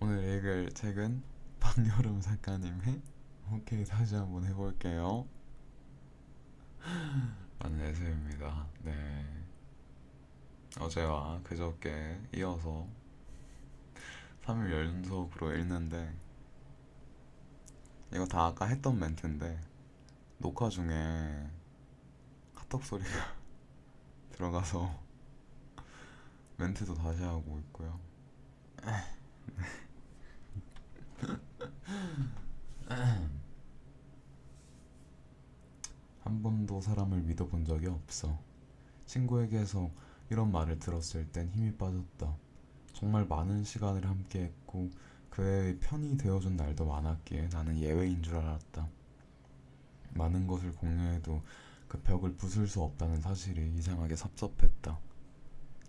오늘 읽을 책은 박여름 작가님의 오케이 다시 한번 해볼게요 라는 에세이입니다. 네, 어제와 그저께 이어서 3일 연속으로 읽는데 이거 다 아까 했던 멘트인데 녹화 중에 카톡 소리가 들어가서 멘트도 다시 하고 있고요. 한 번도 사람을 믿어본 적이 없어. 친구에게서 이런 말을 들었을 땐 힘이 빠졌다. 정말 많은 시간을 함께했고 그의 편이 되어준 날도 많았기에 나는 예외인 줄 알았다. 많은 것을 공유해도 그 벽을 부술 수 없다는 사실이 이상하게 섭섭했다.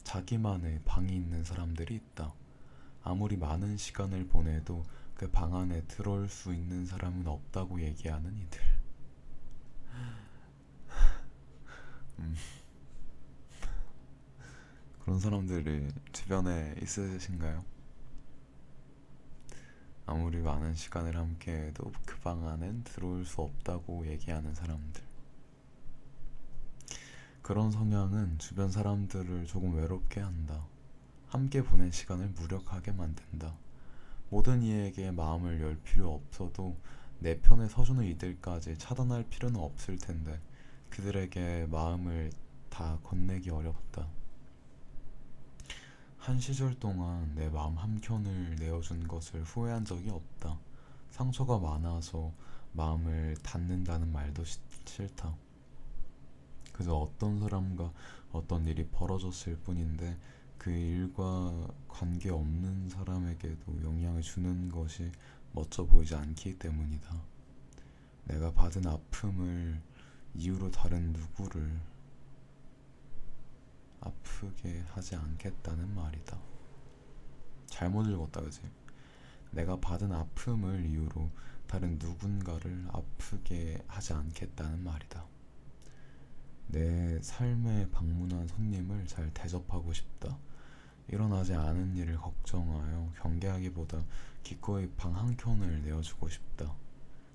자기만의 방이 있는 사람들이 있다. 아무리 많은 시간을 보내도 그 방 안에 들어올 수 있는 사람은 없다고 얘기하는 이들. 음, 그런 사람들이 주변에 있으신가요? 아무리 많은 시간을 함께해도 그 방 안엔 들어올 수 없다고 얘기하는 사람들. 그런 성향은 주변 사람들을 조금 외롭게 한다. 함께 보낸 시간을 무력하게 만든다. 모든 이에게 마음을 열 필요 없어도 내 편에 서주는 이들까지 차단할 필요는 없을 텐데 그들에게 마음을 다 건네기 어렵다. 한 시절 동안 내 마음 한켠을 내어준 것을 후회한 적이 없다. 상처가 많아서 마음을 닫는다는 말도 싫다. 그저 어떤 사람과 어떤 일이 벌어졌을 뿐인데 그 일과 관계없는 사람에게도 영향을 주는 것이 멋져 보이지 않기 때문이다. 내가 받은 아픔을 이유로 다른 누구를 아프게 하지 않겠다는 말이다. 잘못 읽었다, 그지? 내가 받은 아픔을 이유로 다른 누군가를 아프게 하지 않겠다는 말이다. 내 삶에 방문한 손님을 잘 대접하고 싶다. 일어나지 않은 일을 걱정하여 경계하기보다 기꺼이 방 한켠을 내어주고 싶다.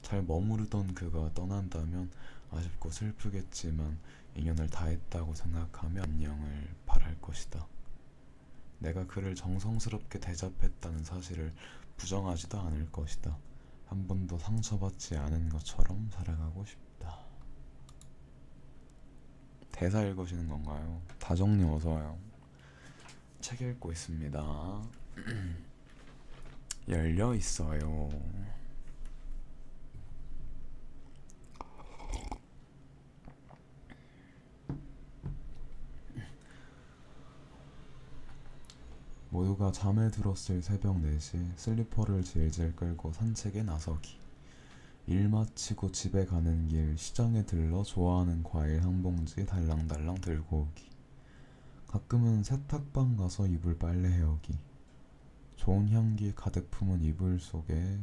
잘 머무르던 그가 떠난다면 아쉽고 슬프겠지만 인연을 다했다고 생각하며 안녕을 바랄 것이다. 내가 그를 정성스럽게 대접했다는 사실을 부정하지도 않을 것이다. 한 번도 상처받지 않은 것처럼 살아가고 싶다. 대사 읽으시는 건가요? 다정님 어서와요. 책 읽고 있습니다. 열려 있어요. 모두가 잠에 들었을 새벽 4시 슬리퍼를 질질 끌고 산책에 나서기. 일 마치고 집에 가는 길 시장에 들러 좋아하는 과일 한 봉지 달랑달랑 들고 오기. 가끔은 세탁방 가서 이불 빨래 해오기. 좋은 향기 가득 품은 이불 속에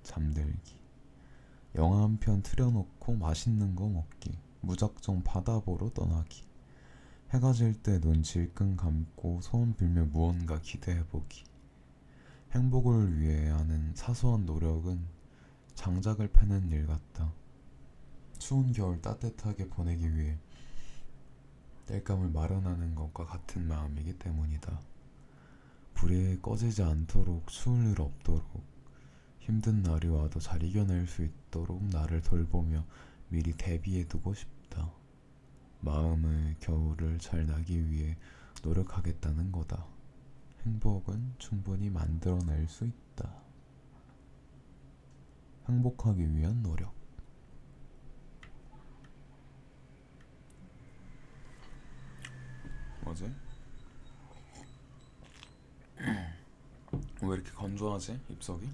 잠들기. 영화 한 편 틀어놓고 맛있는 거 먹기. 무작정 바다 보러 떠나기. 해가 질 때 눈 질끈 감고 소원 빌며 무언가 기대해보기. 행복을 위해 하는 사소한 노력은 장작을 패는 일 같다. 추운 겨울 따뜻하게 보내기 위해 땔감을 마련하는 것과 같은 마음이기 때문이다. 불이 꺼지지 않도록 추울 일 없도록 힘든 날이 와도 잘 이겨낼 수 있도록 나를 돌보며 미리 대비해두고 싶다. 마음의 겨울을 잘 나기 위해 노력하겠다는 거다. 행복은 충분히 만들어낼 수 있다. 행복하기 위한 노력. 뭐지? 왜 이렇게 건조하지? 입속이?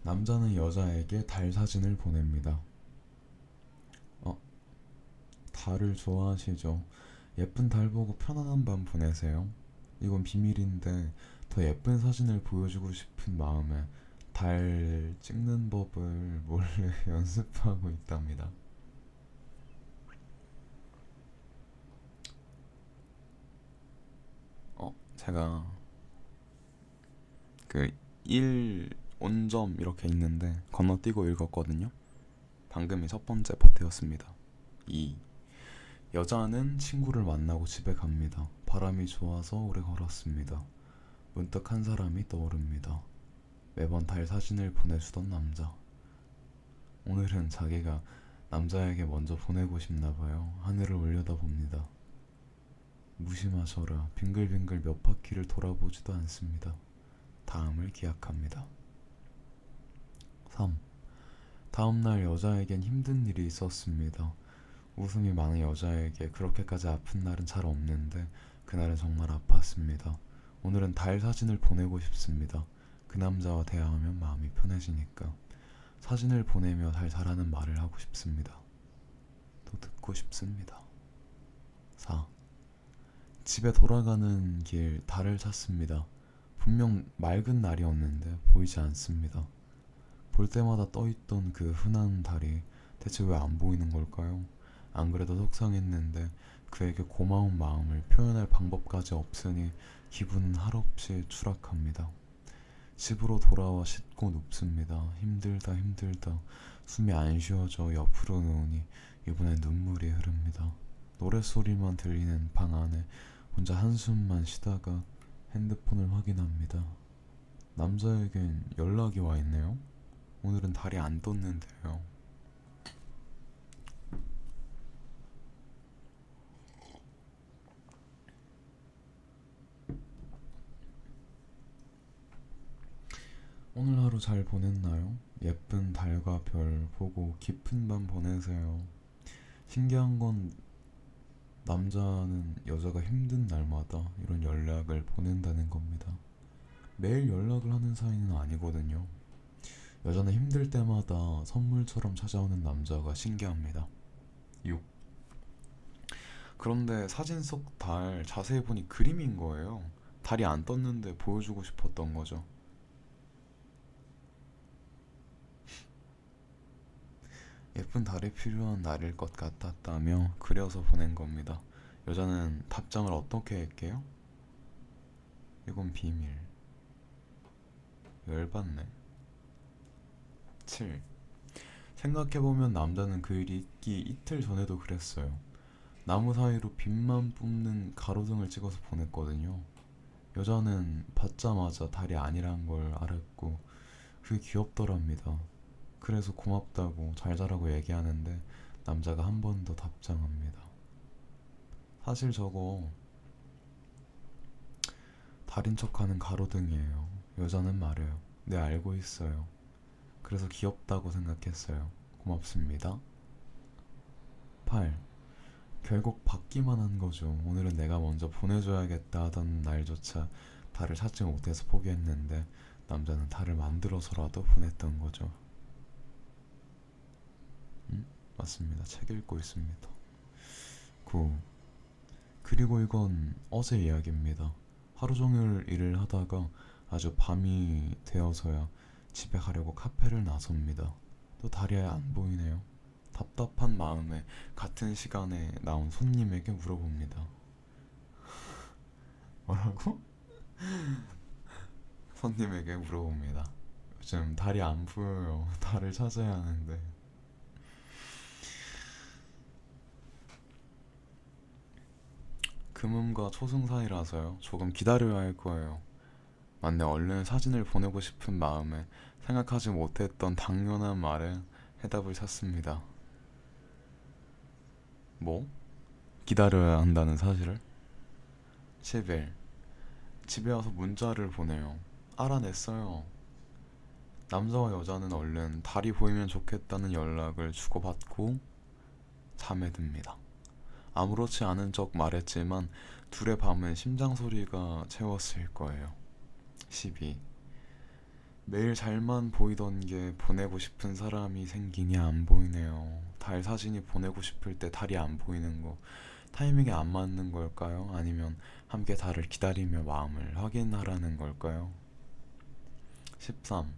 남자는 여자에게 달 사진을 보냅니다. 어, 달을 좋아하시죠? 예쁜 달 보고 편안한 밤 보내세요. 이건 비밀인데 더 예쁜 사진을 보여주고 싶은 마음에 달 찍는 법을 몰래 연습하고 있답니다. 제가 그 1 온점 이렇게 있는데 건너뛰고 읽었거든요. 방금이 첫 번째 파트였습니다. 2. 여자는 친구를 만나고 집에 갑니다. 바람이 좋아서 오래 걸었습니다. 문득 한 사람이 떠오릅니다. 매번 달 사진을 보내주던 남자. 오늘은 자기가 남자에게 먼저 보내고 싶나봐요. 하늘을 올려다봅니다. 무심하셔라. 빙글빙글 몇 바퀴를 돌아보지도 않습니다. 다음을 기약합니다. 3. 다음날 여자에겐 힘든 일이 있었습니다. 웃음이 많은 여자에게 그렇게까지 아픈 날은 잘 없는데 그날은 정말 아팠습니다. 오늘은 달 사진을 보내고 싶습니다. 그 남자와 대화하면 마음이 편해지니까. 사진을 보내며 달 자라는 말을 하고 싶습니다. 또 듣고 싶습니다. 4. 집에 돌아가는 길 달을 찾습니다. 분명 맑은 날이었는데 보이지 않습니다. 볼 때마다 떠있던 그 흔한 달이 대체 왜 안 보이는 걸까요? 안 그래도 속상했는데 그에게 고마운 마음을 표현할 방법까지 없으니 기분은 한없이 추락합니다. 집으로 돌아와 씻고 눕습니다. 힘들다 힘들다. 숨이 안 쉬어져 옆으로 누우니 이번엔 눈물이 흐릅니다. 노랫소리만 들리는 방 안에 혼자 한숨만 쉬다가 핸드폰을 확인합니다. 남자에겐 연락이 와 있네요. 오늘은 달이 안 떴는데요. 오늘 하루 잘 보냈나요? 예쁜 달과 별 보고 깊은 밤 보내세요. 신기한 건 남자는 여자가 힘든 날마다 이런 연락을 보낸다는 겁니다. 매일 연락을 하는 사이는 아니거든요. 여자는 힘들 때마다 선물처럼 찾아오는 남자가 신기합니다. 6. 그런데 사진 속 달 자세히 보니 그림인 거예요. 달이 안 떴는데 보여주고 싶었던 거죠. 예쁜 달이 필요한 날일 것 같았다며 그려서 보낸 겁니다. 여자는 답장을 어떻게 할게요? 이건 비밀. 열받네. 7. 생각해보면 남자는 그 일이 있기 이틀 전에도 그랬어요. 나무 사이로 빛만 뿜는 가로등을 찍어서 보냈거든요. 여자는 받자마자 달이 아니란 걸 알았고 그게 귀엽더랍니다. 그래서 고맙다고 잘 자라고 얘기하는데 남자가 한 번 더 답장합니다. 사실 저거 달인 척하는 가로등이에요. 여자는 말해요. 네, 알고 있어요. 그래서 귀엽다고 생각했어요. 고맙습니다. 8. 결국 받기만 한 거죠. 오늘은 내가 먼저 보내줘야겠다 하던 날조차 달을 찾지 못해서 포기했는데 남자는 달을 만들어서라도 보냈던 거죠. 맞습니다. 책 읽고 있습니다. 9. 그리고 이건 어제 이야기입니다. 하루 종일 일을 하다가 아주 밤이 되어서야 집에 가려고 카페를 나섭니다. 또 달이 안 보이네요. 답답한 마음에 같은 시간에 나온 손님에게 물어봅니다. 뭐라고? 손님에게 물어봅니다. 요즘 달이 안 보여요. 달을 찾아야 하는데. 금음과 초승 사이라서요. 조금 기다려야 할 거예요. 맞네, 얼른 사진을 보내고 싶은 마음에 생각하지 못했던 당연한 말에 해답을 찾습니다. 뭐? 기다려야 한다는 사실을? 11. 집에 와서 문자를 보내요. 알아냈어요. 남자와 여자는 얼른 달이 보이면 좋겠다는 연락을 주고받고 잠에 듭니다. 아무렇지 않은 척 말했지만 둘의 밤은 심장 소리가 채웠을 거예요. 12. 매일 잘만 보이던 게 보내고 싶은 사람이 생기니 안 보이네요. 달 사진이 보내고 싶을 때 달이 안 보이는 거 타이밍이 안 맞는 걸까요? 아니면 함께 달을 기다리며 마음을 확인하라는 걸까요? 13.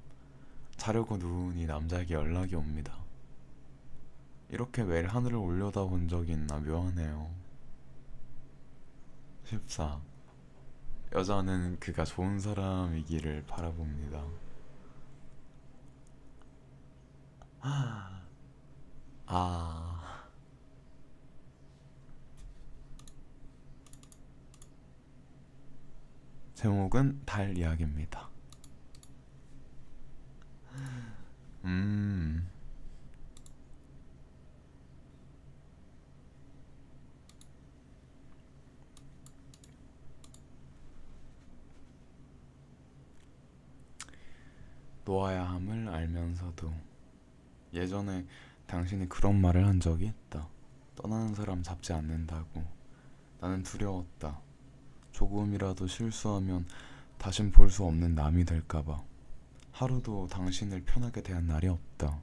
자려고 누우니 남자에게 연락이 옵니다. 이렇게 매일 하늘을 올려다본 적이 있나 묘하네요. 14. 여자는 그가 좋은 사람이기를 바라봅니다. 아, 제목은 달 이야기입니다. 음, 놓아야 함을 알면서도 예전에 당신이 그런 말을 한 적이 있다. 떠나는 사람 잡지 않는다고. 나는 두려웠다. 조금이라도 실수하면 다신 볼 수 없는 남이 될까봐. 하루도 당신을 편하게 대한 날이 없다.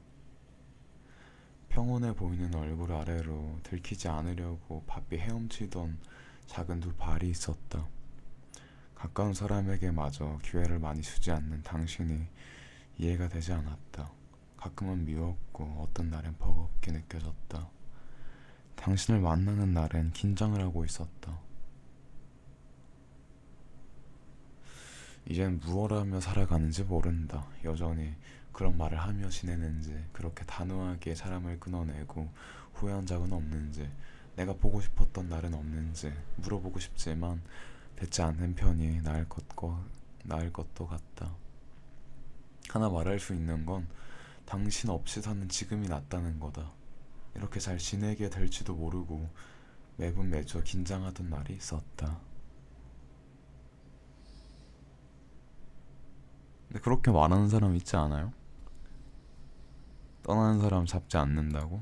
평온해 보이는 얼굴 아래로 들키지 않으려고 바삐 헤엄치던 작은 두 발이 있었다. 가까운 사람에게 마저 기회를 많이 주지 않는 당신이 이해가 되지 않았다. 가끔은 미웠고 어떤 날엔 버겁게 느껴졌다. 당신을 만나는 날엔 긴장을 하고 있었다. 이젠 무엇 하며 살아가는지 모른다. 여전히 그런 말을 하며 지내는지, 그렇게 단호하게 사람을 끊어내고 후회한 적은 없는지, 내가 보고 싶었던 날은 없는지 물어보고 싶지만 듣지 않는 편이 나을 것도 같다. 하나 말할 수 있는 건 당신 없이 사는 지금이 낫다는 거다. 이렇게 잘 지내게 될지도 모르고 매분 매주 긴장하던 날이 있었다. 근데 그렇게 말하는 사람 있지 않아요? 떠나는 사람 잡지 않는다고?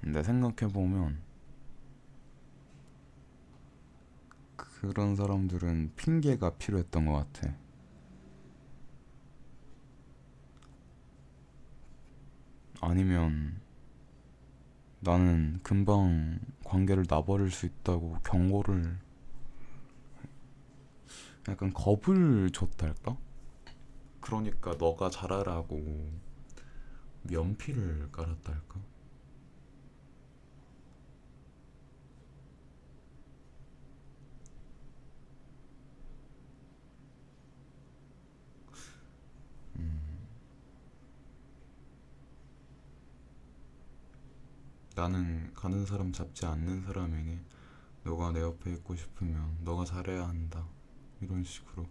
근데 생각해보면 그런 사람들은 핑계가 필요했던 것 같아. 아니면 나는 금방 관계를 놔버릴 수 있다고 경고를, 약간 겁을 줬달까? 그러니까 너가 잘하라고 면피를 깔았달까? 나는 가는 사람 잡지 않는 사람에게 너가 내 옆에 있고 싶으면 너가 잘해야 한다. 이런 식으로.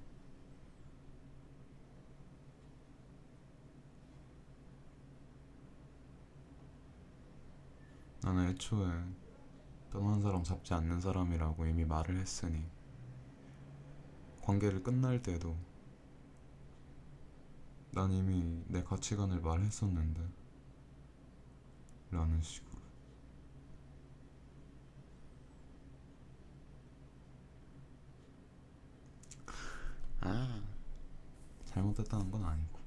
나는 애초에 떠난 사람 잡지 않는 사람이라고 이미 말을 했으니 관계를 끝날 때도 난 이미 내 가치관을 말했었는데 라는 식으로. 아, 잘못했다는 건 아니고.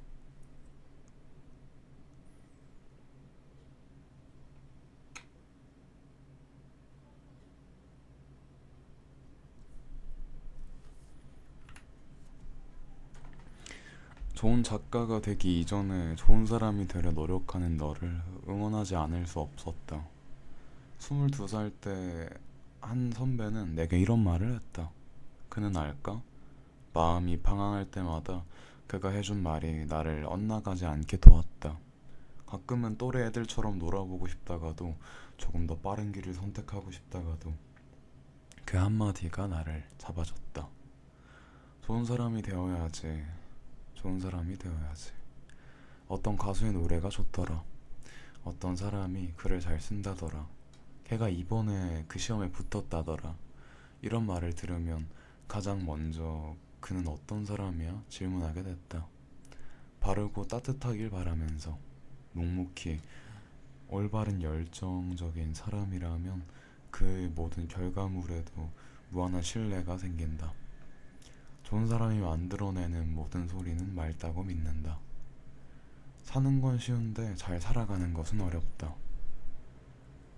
좋은 작가가 되기 이전에 좋은 사람이 되려 노력하는 너를 응원하지 않을 수 없었다. 22살 때 한 선배는 내게 이런 말을 했다. 그는 알까? 마음이 방황할 때마다 그가 해준 말이 나를 엇나가지 않게 도왔다. 가끔은 또래 애들처럼 놀아보고 싶다가도, 조금 더 빠른 길을 선택하고 싶다가도 그 한마디가 나를 잡아줬다. 좋은 사람이 되어야지. 좋은 사람이 되어야지. 어떤 가수의 노래가 좋더라. 어떤 사람이 글을 잘 쓴다더라. 걔가 이번에 그 시험에 붙었다더라. 이런 말을 들으면 가장 먼저 그는 어떤 사람이야? 질문하게 됐다. 바르고 따뜻하길 바라면서 묵묵히 올바른 열정적인 사람이라면 그의 모든 결과물에도 무한한 신뢰가 생긴다. 좋은 사람이 만들어내는 모든 소리는 맑다고 믿는다. 사는 건 쉬운데 잘 살아가는 것은 어렵다.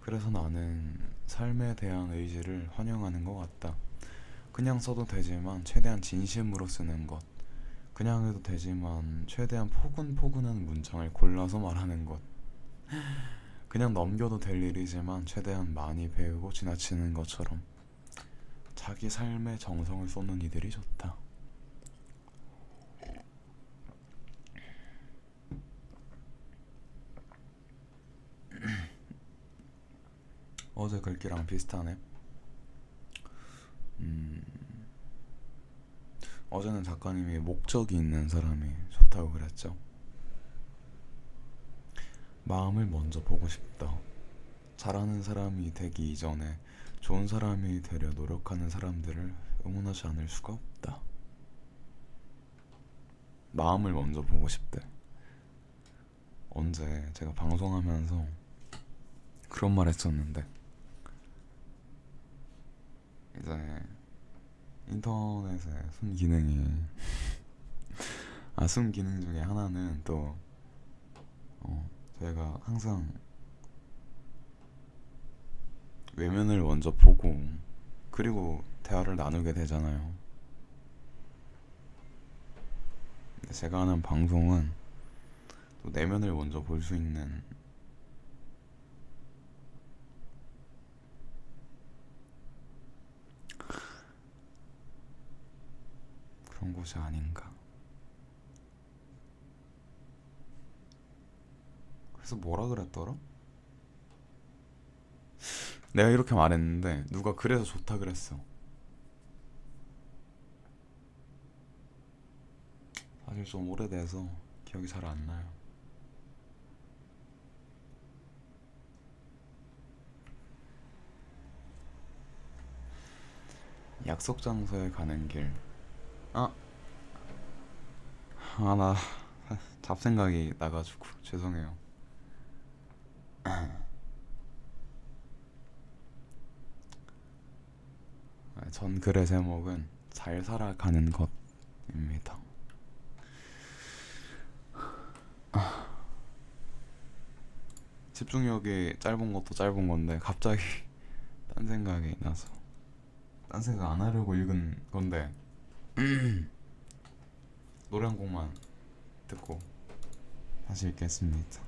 그래서 나는 삶에 대한 의지를 환영하는 것 같다. 그냥 써도 되지만 최대한 진심으로 쓰는 것. 그냥 해도 되지만 최대한 포근포근한 문장을 골라서 말하는 것. 그냥 넘겨도 될 일이지만 최대한 많이 배우고 지나치는 것처럼 자기 삶에 정성을 쏟는 이들이 좋다. 어제 글귀랑 비슷하네. 음, 어제는 작가님이 목적이 있는 사람이 좋다고 그랬죠. 마음을 먼저 보고 싶다. 잘하는 사람이 되기 이전에 좋은 사람이 되려 노력하는 사람들을 응원하지 않을 수가 없다. 마음을 먼저 보고 싶대. 언제 제가 방송하면서 그런 말 했었는데, 이제 인터넷에 순기능 중에 하나는 또 저희가 항상 외면을 먼저 보고 그리고 대화를 나누게 되잖아요. 근데 제가 하는 방송은 또 내면을 먼저 볼 수 있는 그런 곳이 아닌가. 그래서 뭐라 그랬더라? 내가 이렇게 말했는데 누가 그래서 좋다 그랬어. 사실 좀 오래돼서 기억이 잘 안 나요. 약속 장소에 가는 길. 아, 나 잡생각이 나가지고 죄송해요. 전 글의 제목은 잘 살아가는 것입니다. 집중력이 짧은 것도 짧은 건데 갑자기 딴 생각이 나서 딴 생각 안 하려고 읽은 건데 노래 한 곡만 듣고 다시 읽겠습니다.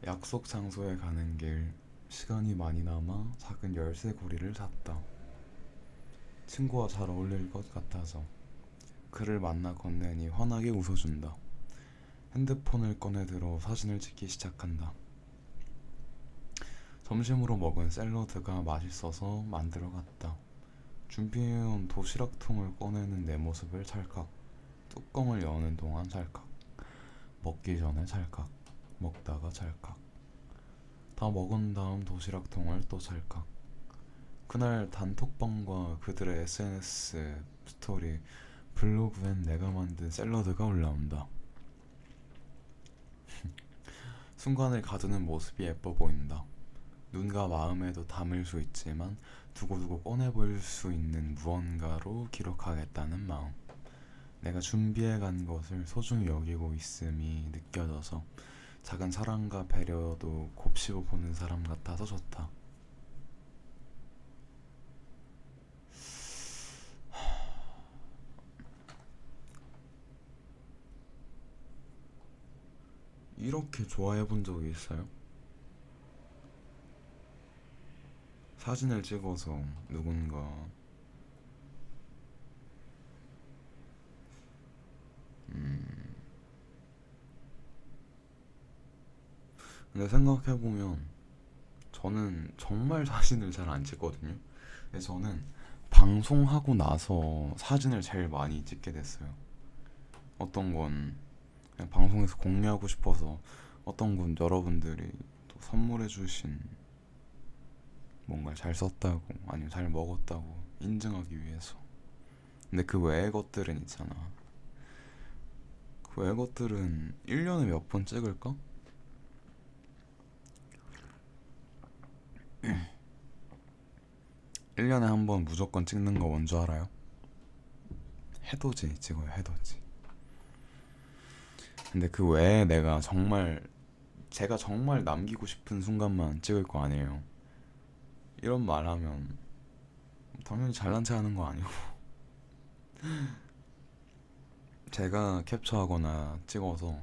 약속 장소에 가는 길, 시간이 많이 남아 작은 열쇠고리를 샀다. 친구와 잘 어울릴 것 같아서. 그를 만나 건네니 환하게 웃어준다. 핸드폰을 꺼내 들어 사진을 찍기 시작한다. 점심으로 먹은 샐러드가 맛있어서 만들어 갔다. 준비해온 도시락통을 꺼내는 내 모습을 찰칵. 뚜껑을 여는 동안 찰칵. 먹기 전에 찰칵. 먹다가 찰칵. 다 먹은 다음 도시락통을 또 찰칵. 그날 단톡방과 그들의 SNS 스토리, 블로그엔 내가 만든 샐러드가 올라온다. 순간을 가두는 모습이 예뻐 보인다. 눈과 마음에도 담을 수 있지만 두고두고 꺼내볼 수 있는 무언가로 기록하겠다는 마음. 내가 준비해간 것을 소중히 여기고 있음이 느껴져서 작은 사랑과 배려도 곱씹어 보는 사람 같아서 좋다. 이렇게 좋아해 본 적이 있어요? 사진을 찍어서 누군가 근데 생각해보면 저는 정말 사진을 잘 안 찍거든요. 근데 저는 방송하고 나서 사진을 제일 많이 찍게 됐어요. 어떤 건 그냥 방송에서 공유하고 싶어서, 어떤 건 여러분들이 또 선물해주신 뭔가를 잘 썼다고 아니면 잘 먹었다고 인증하기 위해서. 근데 그 외의 것들은 있잖아. 그 외의 것들은 1년에 몇 번 찍을까? 1년에 한 번 무조건 찍는 거 뭔 줄 알아요? 해돋이 찍어요, 해돋이. 근데 그 외에 제가 정말 남기고 싶은 순간만 찍을 거 아니에요. 이런 말 하면 당연히 잘난 체 하는 거 아니고 제가 캡처하거나 찍어서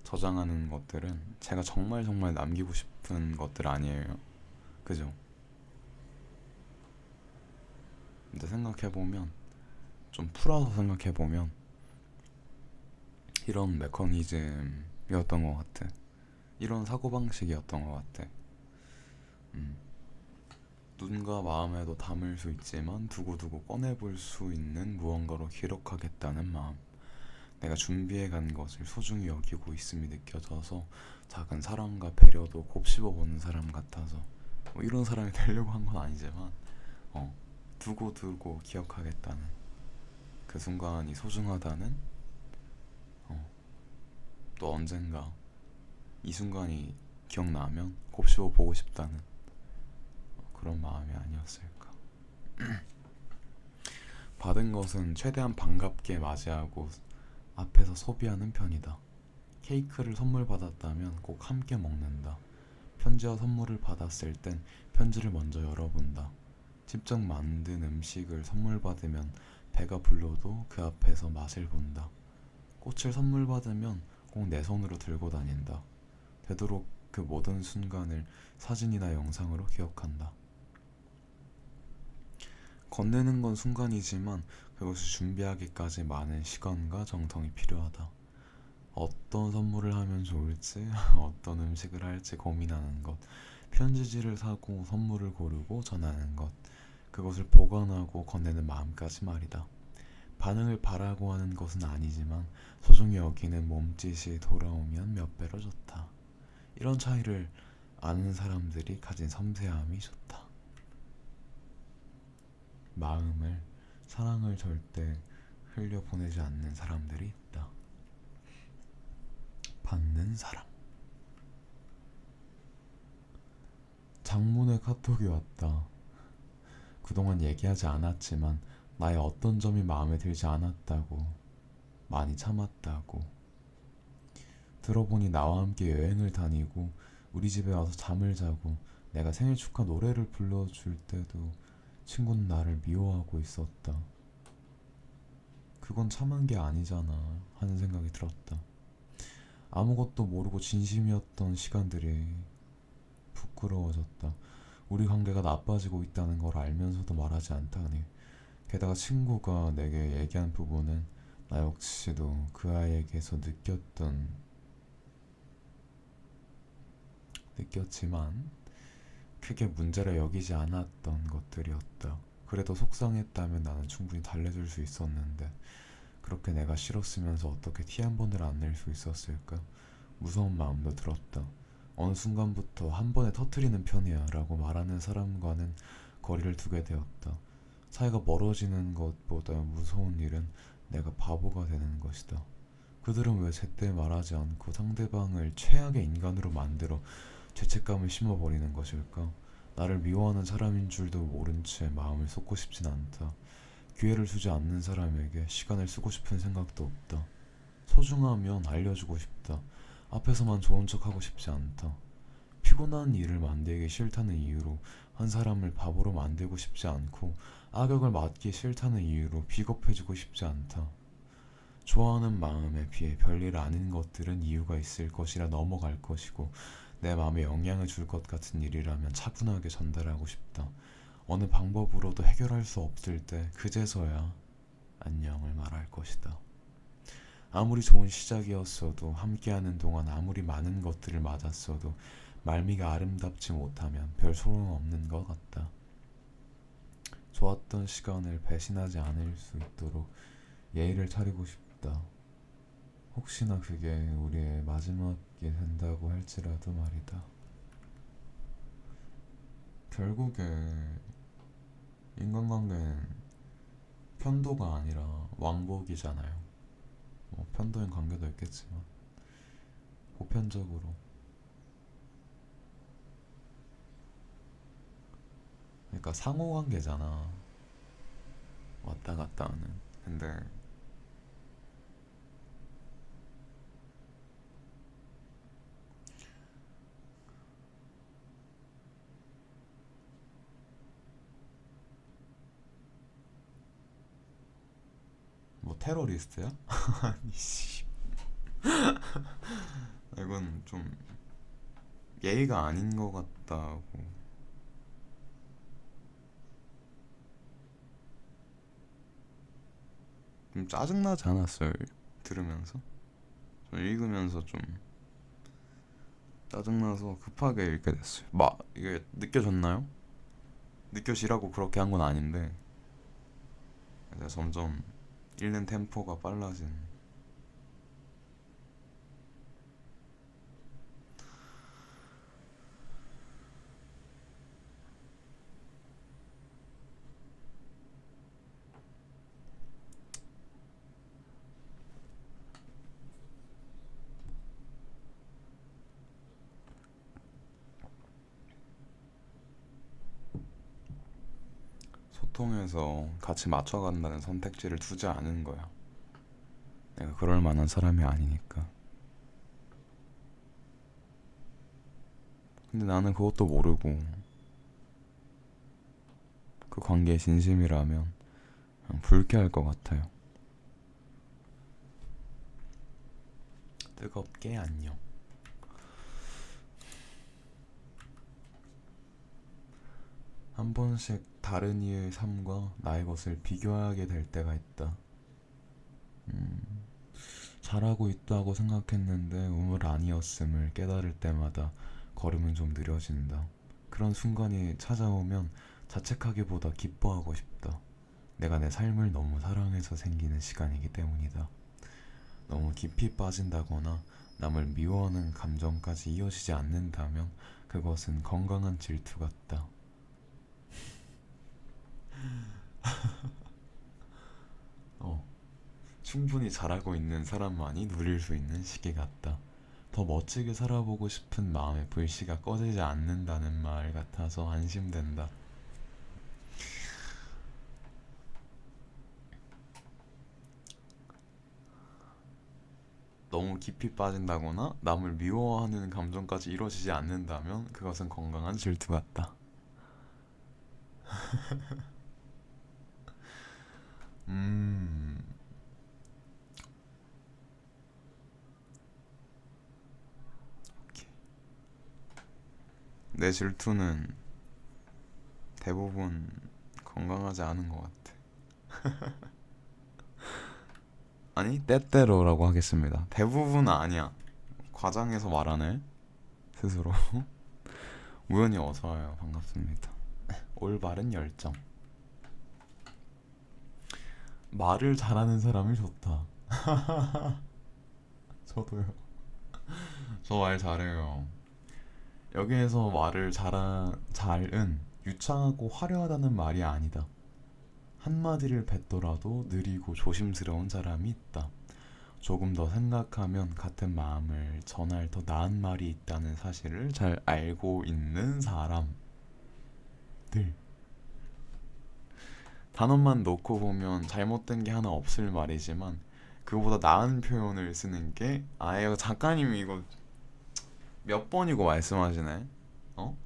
저장하는 것들은 제가 정말 정말 남기고 싶은 것들 아니에요. 그죠? 근데 생각해보면, 좀 풀어서 생각해보면 이런 메커니즘이었던 것 같아. 이런 사고방식이었던 것 같아. 음. 눈과 마음에도 담을 수 있지만 두고두고 꺼내볼 수 있는 무언가로 기록하겠다는 마음. 내가 준비해간 것을 소중히 여기고 있음이 느껴져서 작은 사랑과 배려도 곱씹어보는 사람 같아서, 뭐 이런 사람이 되려고 한 건 아니지만 어, 두고두고 기억하겠다는, 그 순간이 소중하다는, 어, 또 언젠가 이 순간이 기억나면 곱씹어보고 싶다는 그런 마음이 아니었을까. 받은 것은 최대한 반갑게 맞이하고 앞에서 소비하는 편이다. 케이크를 선물 받았다면 꼭 함께 먹는다. 편지와 선물을 받았을 땐 편지를 먼저 열어본다. 직접 만든 음식을 선물 받으면 배가 불러도 그 앞에서 맛을 본다. 꽃을 선물 받으면 꼭 내 손으로 들고 다닌다. 되도록 그 모든 순간을 사진이나 영상으로 기억한다. 건네는 건 순간이지만 그것을 준비하기까지 많은 시간과 정성이 필요하다. 어떤 선물을 하면 좋을지, 어떤 음식을 할지 고민하는 것, 편지지를 사고 선물을 고르고 전하는 것, 그것을 보관하고 건네는 마음까지 말이다. 반응을 바라고 하는 것은 아니지만 소중히 여기는 몸짓이 돌아오면 몇 배로 좋다. 이런 차이를 아는 사람들이 가진 섬세함이 좋다. 마음을, 사랑을 절대 흘려보내지 않는 사람들이 있다. 받는 사람. 장문의 카톡이 왔다. 그동안 얘기하지 않았지만 나의 어떤 점이 마음에 들지 않았다고, 많이 참았다고. 들어보니 나와 함께 여행을 다니고 우리 집에 와서 잠을 자고 내가 생일 축하 노래를 불러줄 때도 친구는 나를 미워하고 있었다. 그건 참은 게 아니잖아 하는 생각이 들었다. 아무것도 모르고 진심이었던 시간들이 부끄러워졌다. 우리 관계가 나빠지고 있다는 걸 알면서도 말하지 않다니. 게다가 친구가 내게 얘기한 부분은 나 역시도 그 아이에게서 느꼈지만 크게 문제라 여기지 않았던 것들이었다. 그래도 속상했다면 나는 충분히 달래줄 수 있었는데 그렇게 내가 싫었으면서 어떻게 티 한 번을 안 낼 수 있었을까? 무서운 마음도 들었다. 어느 순간부터 한 번에 터트리는 편이야 라고 말하는 사람과는 거리를 두게 되었다. 사이가 멀어지는 것보다 무서운 일은 내가 바보가 되는 것이다. 그들은 왜 제때 말하지 않고 상대방을 최악의 인간으로 만들어 죄책감을 심어버리는 것일까? 나를 미워하는 사람인 줄도 모른 채 마음을 쏟고 싶진 않다. 기회를 주지 않는 사람에게 시간을 쓰고 싶은 생각도 없다. 소중하면 알려주고 싶다. 앞에서만 좋은 척하고 싶지 않다. 피곤한 일을 만들기 싫다는 이유로 한 사람을 바보로 만들고 싶지 않고 악역을 맡기 싫다는 이유로 비겁해지고 싶지 않다. 좋아하는 마음에 비해 별일 아닌 것들은 이유가 있을 것이라 넘어갈 것이고 내 마음에 영향을 줄 것 같은 일이라면 차분하게 전달하고 싶다. 어느 방법으로도 해결할 수 없을 때 그제서야 안녕을 말할 것이다. 아무리 좋은 시작이었어도 함께하는 동안 아무리 많은 것들을 맞았어도 말미가 아름답지 못하면 별 소용없는 것 같다. 좋았던 시간을 배신하지 않을 수 있도록 예의를 차리고 싶다. 혹시나 그게 우리의 마지막이 된다고 할지라도 말이다. 결국에 인간관계는 편도가 아니라 왕복이잖아요. 뭐 편도인 관계도 있겠지만 보편적으로 그러니까 상호관계잖아. 왔다 갔다 하는. 근데 뭐 테러리스트야? 아니 씨. 이건 좀 예의가 아닌 것 같다고. 좀 짜증나지 않았어요? 들으면서? 저 읽으면서 좀 짜증나서 급하게 읽게 됐어요. 막 이게 느껴졌나요? 느껴지라고 그렇게 한 건 아닌데 이제 점점 읽는 템포가 빨라진. 소통해서 같이 맞춰간다는 선택지를 두지 않은 거야. 내가 그럴 만한 사람이 아니니까. 근데 나는 그것도 모르고 그 관계에 진심이라면 그냥 불쾌할 것 같아요. 뜨겁게 안녕. 한 번씩 다른 이의 삶과 나의 것을 비교하게 될 때가 있다. 잘하고 있다고 생각했는데 우물 아니었음을 깨달을 때마다 걸음은 좀 느려진다. 그런 순간이 찾아오면 자책하기보다 기뻐하고 싶다. 내가 내 삶을 너무 사랑해서 생기는 시간이기 때문이다. 너무 깊이 빠진다거나 남을 미워하는 감정까지 이어지지 않는다면 그것은 건강한 질투 같다. 어, 충분히 잘하고 있는 사람만이 누릴 수 있는 시기 같다. 더 멋지게 살아보고 싶은 마음의 불씨가 꺼지지 않는다는 말 같아서 안심된다. 너무 깊이 빠진다거나 남을 미워하는 감정까지 이루어지지 않는다면 그것은 건강한 질투 같다. 음, 내 질투는 대부분 건강하지 않은 것 같아. 아니, 때때로라고 하겠습니다. 대부분은 아니야. 과장해서 말하네, 스스로. 우연히 어서와요. 반갑습니다. 올바른 열정. 말을 잘하는 사람이 좋다. 저도요. 저 말 잘해요. 여기에서 잘은 유창하고 화려하다는 말이 아니다. 한마디를 뱉더라도 느리고 조심스러운 사람이 있다. 조금 더 생각하면 같은 마음을 전할 더 나은 말이 있다는 사실을 잘 알고 있는 사람들. 단어만 놓고 보면 잘못된 게 하나 없을 말이지만 그거보다 나은 표현을 쓰는 게 아예 작가님이 이거 몇 번이고 말씀하시네. 어?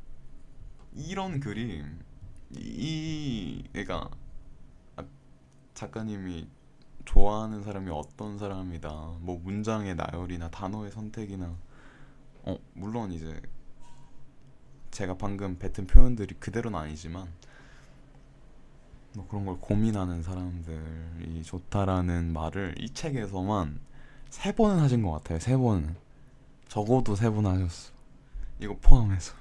이런 그림 그러니까 작가님이 좋아하는 사람이 어떤 사람이다. 뭐 문장의 나열이나 단어의 선택이나 물론 이제 제가 방금 뱉은 표현들이 그대로는 아니지만 뭐 그런 걸 고민하는 사람들이 좋다라는 말을 이 책에서만 3번은 하신 것 같아요. 3번은 적어도 3번 하셨어. 이거 포함해서.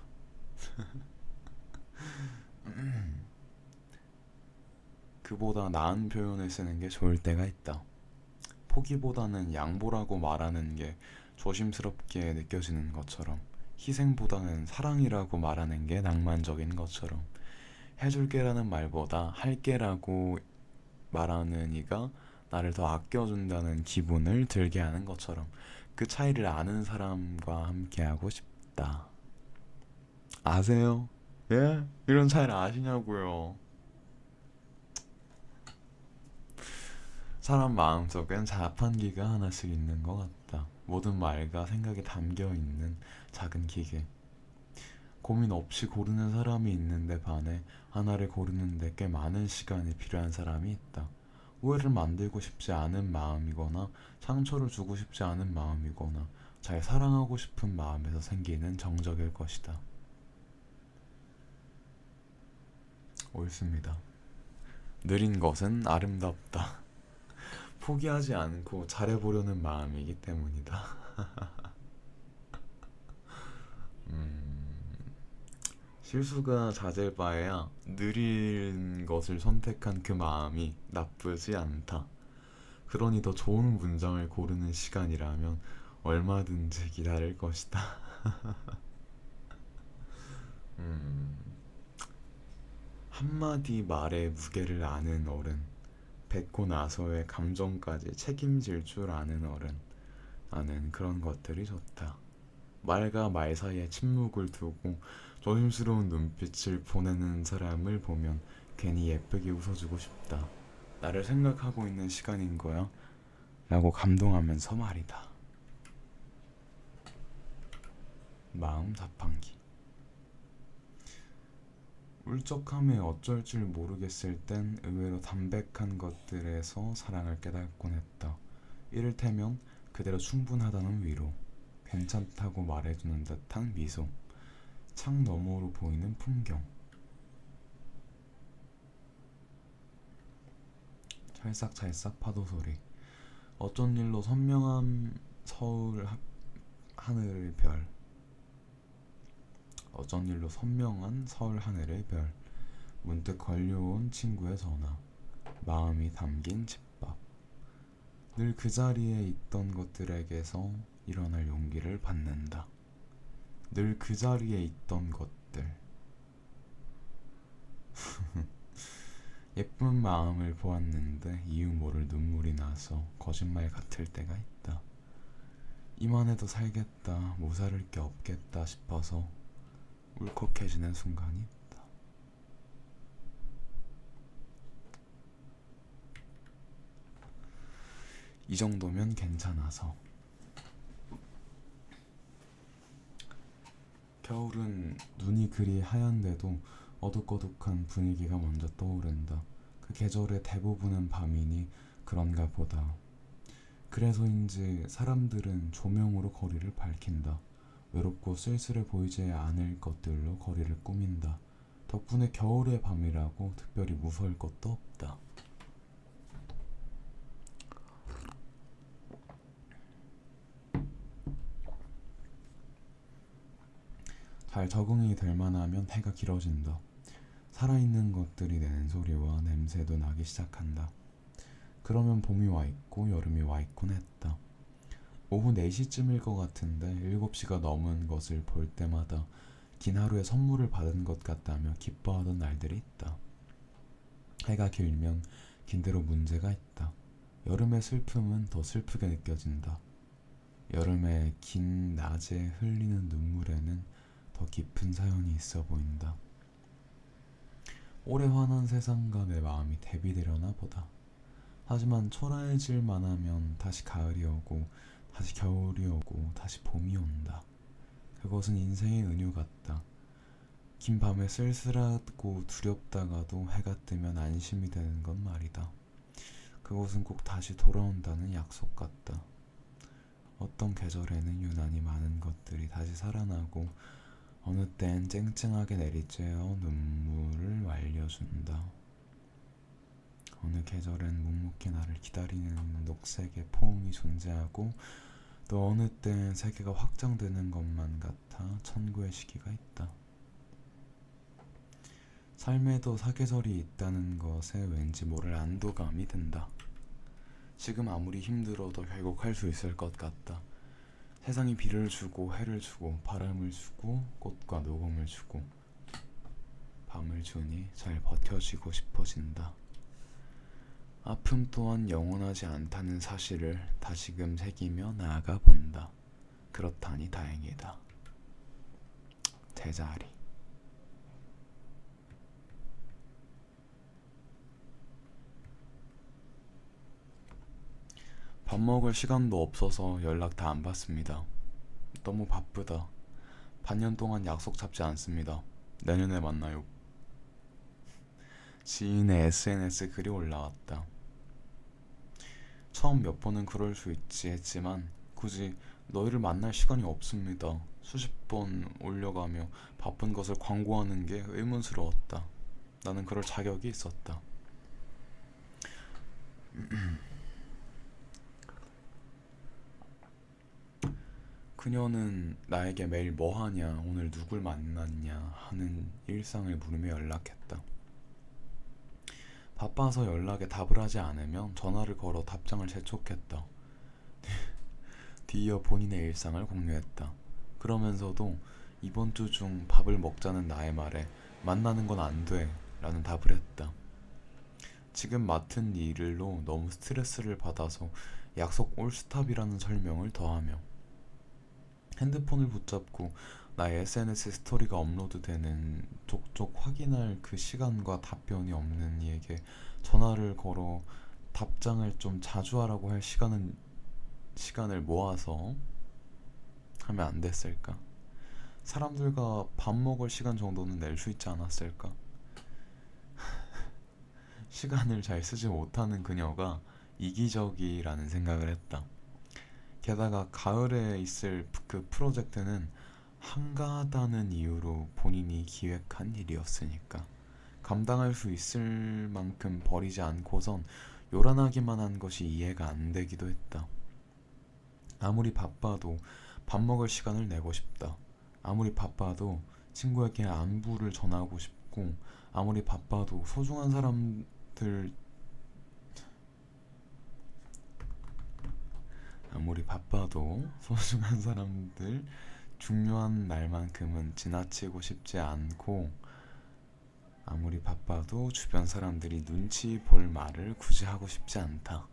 그보다 나은 표현을 쓰는 게 좋을 때가 있다. 포기보다는 양보라고 말하는 게 조심스럽게 느껴지는 것처럼, 희생보다는 사랑이라고 말하는 게 낭만적인 것처럼, 해줄게라는 말보다 할게라고 말하는 이가 나를 더 아껴준다는 기분을 들게 하는 것처럼 그 차이를 아는 사람과 함께하고 싶다. 아세요? 예? 이런 차이를 아시냐고요? 사람 마음속엔 자판기가 하나씩 있는 것 같다. 모든 말과 생각이 담겨있는 작은 기계. 고민 없이 고르는 사람이 있는데 반해 하나를 고르는데 꽤 많은 시간이 필요한 사람이 있다. 오해를 만들고 싶지 않은 마음이거나 상처를 주고 싶지 않은 마음이거나 잘 사랑하고 싶은 마음에서 생기는 정적일 것이다. 옳습니다. 느린 것은 아름답다. 포기하지 않고 잘해보려는 마음이기 때문이다. 실수가 잦을 바에야 느린 것을 선택한 그 마음이 나쁘지 않다. 그러니 더 좋은 문장을 고르는 시간이라면 얼마든지 기다릴 것이다. 음, 한마디 말의 무게를 아는 어른, 뱉고 나서의 감정까지 책임질 줄 아는 어른, 나는 그런 것들이 좋다. 말과 말 사이에 침묵을 두고 조심스러운 눈빛을 보내는 사람을 보면 괜히 예쁘게 웃어주고 싶다. 나를 생각하고 있는 시간인 거야? 라고 감동하면서 말이다. 마음 자판기. 울적함에 어쩔 줄 모르겠을 땐 의외로 담백한 것들에서 사랑을 깨닫곤 했다. 이를테면 그대로 충분하다는 위로, 괜찮다고 말해주는 듯한 미소, 창 너머로 보이는 풍경, 찰싹찰싹 파도 소리, 어쩐 일로 선명한 서울 하늘의 별, 어쩐 일로 선명한 서울 하늘의 별, 문득 걸려온 친구의 전화, 마음이 담긴 집밥. 늘 그 자리에 있던 것들에게서 일어날 용기를 받는다. 늘 그 자리에 있던 것들. 예쁜 마음을 보았는데 이유 모를 눈물이 나서 거짓말 같을 때가 있다. 이만해도 살겠다, 모자랄 게 없겠다 싶어서 울컥해지는 순간이 있다. 이 정도면 괜찮아서. 겨울은 눈이 그리 하얀데도 어둑어둑한 분위기가 먼저 떠오른다. 그 계절의 대부분은 밤이니 그런가 보다. 그래서인지 사람들은 조명으로 거리를 밝힌다. 외롭고 쓸쓸해 보이지 않을 것들로 거리를 꾸민다. 덕분에 겨울의 밤이라고 특별히 무서울 것도 없다. 잘 적응이 될 만하면 해가 길어진다. 살아있는 것들이 내는 소리와 냄새도 나기 시작한다. 그러면 봄이 와 있고 여름이 와 있곤 했다. 오후 4시쯤일 것 같은데 7시가 넘은 것을 볼 때마다 긴 하루에 선물을 받은 것 같다며 기뻐하던 날들이 있다. 해가 길면 긴 대로 문제가 있다. 여름의 슬픔은 더 슬프게 느껴진다. 여름의 긴 낮에 흘리는 눈물에는 더 깊은 사연이 있어 보인다. 오래 화난 세상과 내 마음이 대비되려나 보다. 하지만 초라해질만 하면 다시 가을이 오고 다시 겨울이 오고 다시 봄이 온다. 그것은 인생의 은유 같다. 긴 밤에 쓸쓸하고 두렵다가도 해가 뜨면 안심이 되는 건 말이다. 그것은 꼭 다시 돌아온다는 약속 같다. 어떤 계절에는 유난히 많은 것들이 다시 살아나고 어느 땐 쨍쨍하게 내리쬐어 눈물을 말려준다. 어느 계절엔 묵묵히 나를 기다리는 녹색의 포옹이 존재하고 또 어느 땐 세계가 확장되는 것만 같아 천구의 시기가 있다. 삶에도 사계절이 있다는 것에 왠지 모를 안도감이 든다. 지금 아무리 힘들어도 결국 할 수 있을 것 같다. 세상이 비를 주고 해를 주고 바람을 주고 꽃과 녹음을 주고 밤을 주니 잘 버텨지고 싶어진다. 아픔 또한 영원하지 않다는 사실을 다시금 새기며 나아가 본다. 그렇다니 다행이다. 제자리. 밥 먹을 시간도 없어서 연락 다 안 받습니다. 너무 바쁘다. 반년 동안 약속 잡지 않습니다. 내년에 만나요. 지인의 SNS 글이 올라왔다. 처음 몇 번은 그럴 수 있지 했지만 굳이 너희를 만날 시간이 없습니다. 수십 번 올려가며 바쁜 것을 광고하는 게 의문스러웠다. 나는 그럴 자격이 있었다. 그녀는 나에게 매일 뭐하냐, 오늘 누굴 만났냐 하는 일상을 물으며 연락했다. 바빠서 연락에 답을 하지 않으면 전화를 걸어 답장을 재촉했다. 뒤이어 본인의 일상을 공유했다. 그러면서도 이번 주 중 밥을 먹자는 나의 말에 만나는 건 안 돼 라는 답을 했다. 지금 맡은 일로 너무 스트레스를 받아서 약속 올스탑이라는 설명을 더하며 핸드폰을 붙잡고 나의 SNS 스토리가 업로드되는 족족 확인할 그 시간과 답변이 없는 이에게 전화를 걸어 답장을 좀 자주 하라고 할 시간을 모아서 하면 안 됐을까? 사람들과 밥 먹을 시간 정도는 낼 수 있지 않았을까? 시간을 잘 쓰지 못하는 그녀가 이기적이라는 생각을 했다. 게다가 가을에 있을 그 프로젝트는 한가하다는 이유로 본인이 기획한 일이었으니까 감당할 수 있을 만큼 버리지 않고선 요란하기만 한 것이 이해가 안 되기도 했다. 아무리 바빠도 밥 먹을 시간을 내고 싶다. 아무리 바빠도 친구에게 안부를 전하고 싶고 아무리 바빠도 소중한 사람들 중요한 날만큼은 지나치고 싶지 않고 아무리 바빠도 주변 사람들이 눈치 볼 말을 굳이 하고 싶지 않다.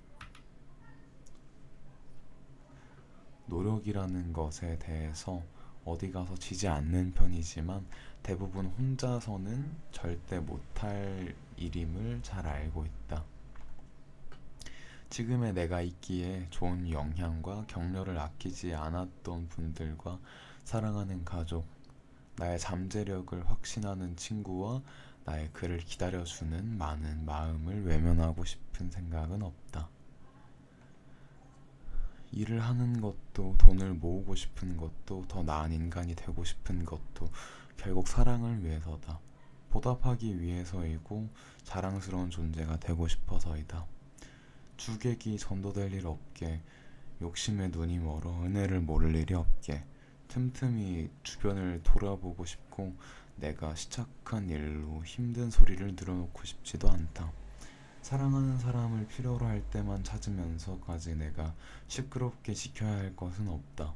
노력이라는 것에 대해서 어디 가서 지지 않는 편이지만 대부분 혼자서는 절대 못할 일임을 잘 알고 있다. 지금의 내가 있기에 좋은 영향과 격려를 아끼지 않았던 분들과 사랑하는 가족, 나의 잠재력을 확신하는 친구와 나의 글을 기다려주는 많은 마음을 외면하고 싶은 생각은 없다. 일을 하는 것도, 돈을 모으고 싶은 것도, 더 나은 인간이 되고 싶은 것도 결국 사랑을 위해서다. 보답하기 위해서이고 자랑스러운 존재가 되고 싶어서이다. 주객이 전도될 일 없게, 욕심에 눈이 멀어 은혜를 모를 일이 없게, 틈틈이 주변을 돌아보고 싶고 내가 시작한 일로 힘든 소리를 늘어놓고 싶지도 않다. 사랑하는 사람을 필요로 할 때만 찾으면서까지 내가 시끄럽게 지켜야 할 것은 없다.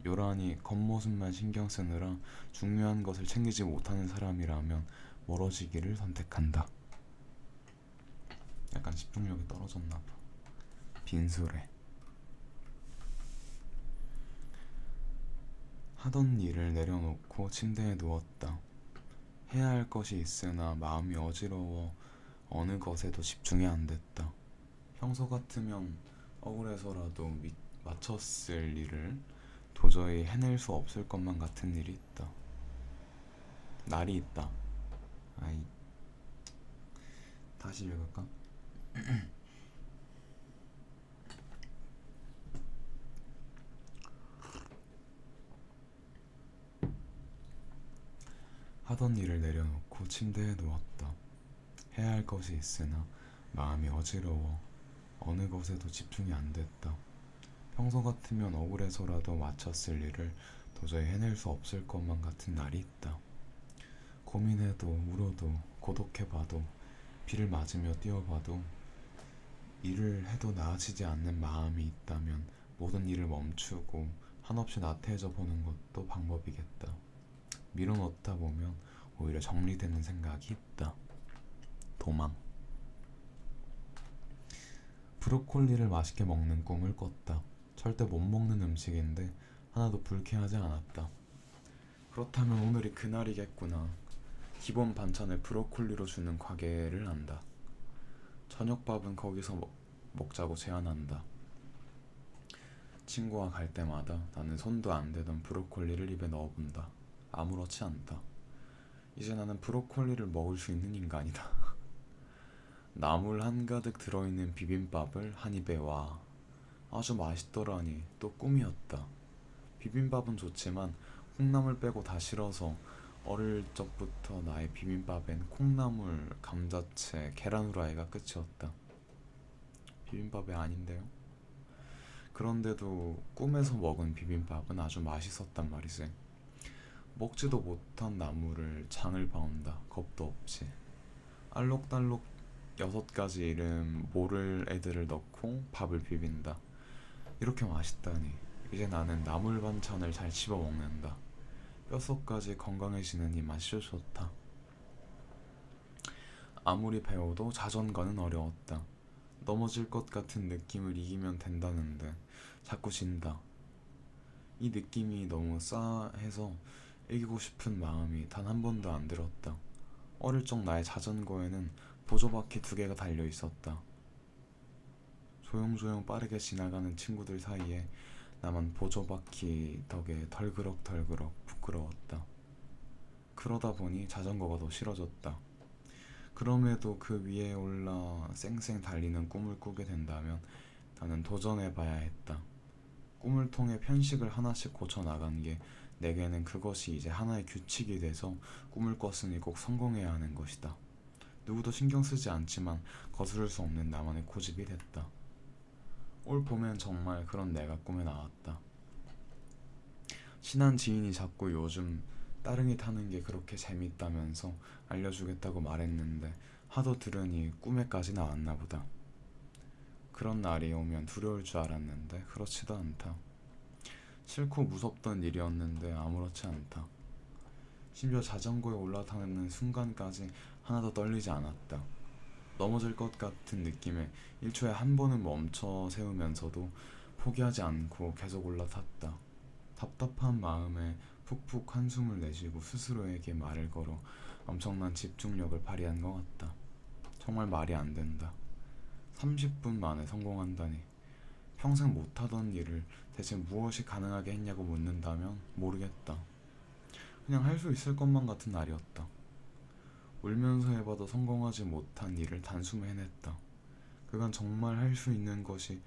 요란히 겉모습만 신경 쓰느라 중요한 것을 챙기지 못하는 사람이라면 멀어지기를 선택한다. 약간 집중력이 떨어졌나 봐. 빈소래. 하던 일을 내려놓고 침대에 누웠다. 해야 할 것이 있으나 마음이 어지러워 어느 것에도 집중이 안 됐다. 평소 같으면 억울해서라도 마쳤을 일을 도저히 해낼 수 없을 것만 같은 일이 있다. 날이 있다. 아이, 다시 읽을까? 하던 일을 내려놓고 침대에 누웠다. 해야 할 것이 있으나 마음이 어지러워 어느 것에도 집중이 안 됐다. 평소 같으면 억울해서라도 마쳤을 일을 도저히 해낼 수 없을 것만 같은 날이 있다. 고민해도 울어도 고독해봐도 비를 맞으며 뛰어봐도 일을 해도 나아지지 않는 마음이 있다면 모든 일을 멈추고 한없이 나태해져 보는 것도 방법이겠다. 밀어넣다 보면 오히려 정리되는 생각이 있다. 도망. 브로콜리를 맛있게 먹는 꿈을 꿨다. 절대 못 먹는 음식인데 하나도 불쾌하지 않았다. 그렇다면 오늘이 그날이겠구나. 기본 반찬을 브로콜리로 주는 가게를 안다. 저녁밥은 거기서 먹자고 제안한다. 친구와 갈 때마다 나는 손도 안 대던 브로콜리를 입에 넣어본다. 아무렇지 않다. 이제 나는 브로콜리를 먹을 수 있는 인간이다. 나물 한가득 들어있는 비빔밥을 한 입에 와. 아주 맛있더라니. 또 꿈이었다. 비빔밥은 좋지만 콩나물 빼고 다 싫어서 어릴 적부터 나의 비빔밥엔 콩나물, 감자채, 계란 후라이가 끝이었다. 비빔밥이 아닌데요? 그런데도 꿈에서 먹은 비빔밥은 아주 맛있었단 말이지. 먹지도 못한 나물을 장을 봐온다. 겁도 없이. 알록달록 6가지 이름 모를 애들을 넣고 밥을 비빈다. 이렇게 맛있다니. 이제 나는 나물 반찬을 잘 씹어 먹는다. 뼛속까지 건강해지는 이 맛이 좋다. 아무리 배워도 자전거는 어려웠다. 넘어질 것 같은 느낌을 이기면 된다는데 자꾸 진다. 이 느낌이 너무 싸해서 이기고 싶은 마음이 단 한 번도 안 들었다. 어릴 적 나의 자전거에는 보조바퀴 2개가 달려 있었다. 조용조용 빠르게 지나가는 친구들 사이에 나만 보조바퀴 덕에 덜그럭덜그럭 부끄러웠다. 그러다 보니 자전거가 더 싫어졌다. 그럼에도 그 위에 올라 쌩쌩 달리는 꿈을 꾸게 된다면 나는 도전해봐야 했다. 꿈을 통해 편식을 하나씩 고쳐나간 게 내게는 그것이 이제 하나의 규칙이 돼서 꿈을 꿨으니 꼭 성공해야 하는 것이다. 누구도 신경 쓰지 않지만 거스를 수 없는 나만의 고집이 됐다. 올 봄엔 정말 그런 내가 꿈에 나왔다. 친한 지인이 자꾸 요즘 따릉이 타는 게 그렇게 재밌다면서 알려주겠다고 말했는데 하도 들으니 꿈에까지 나왔나 보다. 그런 날이 오면 두려울 줄 알았는데 그렇지도 않다. 싫고 무섭던 일이었는데 아무렇지 않다. 심지어 자전거에 올라타는 순간까지 하나도 떨리지 않았다. 넘어질 것 같은 느낌에 1초에 한 번은 멈춰 세우면서도 포기하지 않고 계속 올라탔다. 답답한 마음에 푹푹 한숨을 내쉬고 스스로에게 말을 걸어 엄청난 집중력을 발휘한 것 같다. 정말 말이 안 된다. 30분 만에 성공한다니. 평생 못하던 일을 대체 무엇이 가능하게 했냐고 묻는다면 모르겠다. 그냥 할 수 있을 것만 같은 날이었다. 울면서 해봐도 성공하지 못한 일을 단숨에 해냈다. 그간 정말 할 수 있는 것이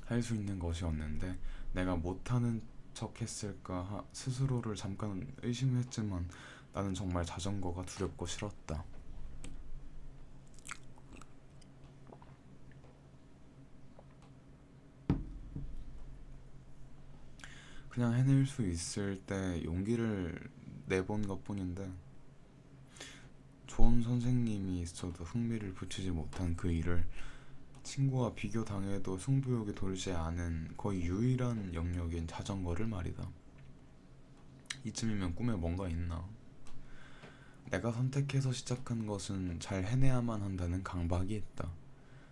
할 수 있는 것이었는데 내가 못하는 척 했을까 스스로를 잠깐 의심했지만 나는 정말 자전거가 두렵고 싫었다. 그냥 해낼 수 있을 때 용기를 내본 것뿐인데 좋은 선생님이 있어도 흥미를 붙이지 못한 그 일을 친구와 비교당해도 승부욕이 돌지 않은 거의 유일한 영역인 자전거를 말이다. 이쯤이면 꿈에 뭔가 있나? 내가 선택해서 시작한 것은 잘 해내야만 한다는 강박이 있다.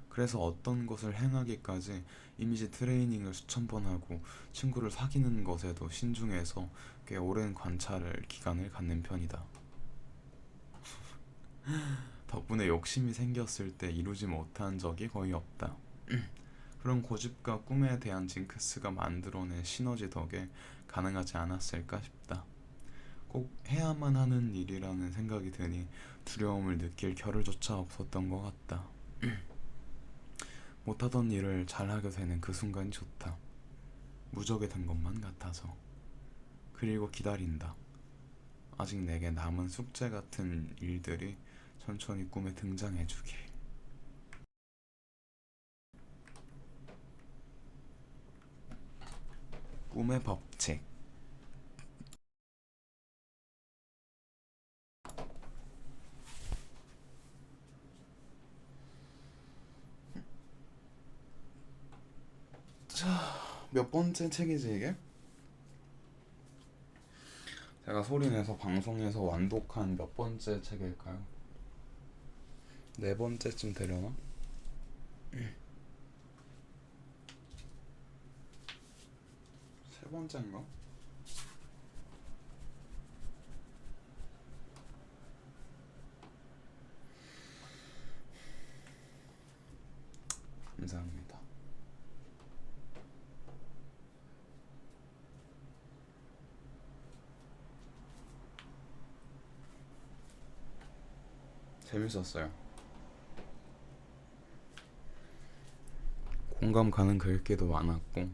그래서 어떤 것을 행하기까지 이미지 트레이닝을 수천 번 하고 친구를 사귀는 것에도 신중해서 꽤 오랜 관찰을 기간을 갖는 편이다. 덕분에 욕심이 생겼을 때 이루지 못한 적이 거의 없다. 그런 고집과 꿈에 대한 징크스가 만들어낸 시너지 덕에 가능하지 않았을까 싶다. 꼭 해야만 하는 일이라는 생각이 드니 두려움을 느낄 겨를조차 없었던 것 같다. 못하던 일을 잘하게 되는 그 순간이 좋다. 무적이 된 것만 같아서. 그리고 기다린다. 아직 내게 남은 숙제 같은 일들이 천천히 꿈에 등장해주길. 꿈의 법칙. 몇 번째 책이지 이게? 제가 소리내서 방송에서 완독한 몇 번째 책일까요? 네 번째쯤 되려나? 세 번째인가? 감사합니다. 재밌었어요. 공감 가는 글귀도 많았고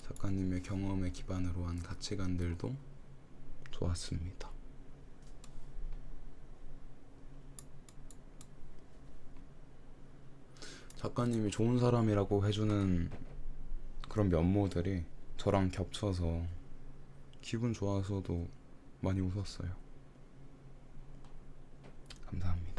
작가님의 경험에 기반으로 한 가치관들도 좋았습니다. 작가님이 좋은 사람이라고 해주는 그런 면모들이 저랑 겹쳐서 기분 좋아서도 많이 웃었어요. 감사합니다.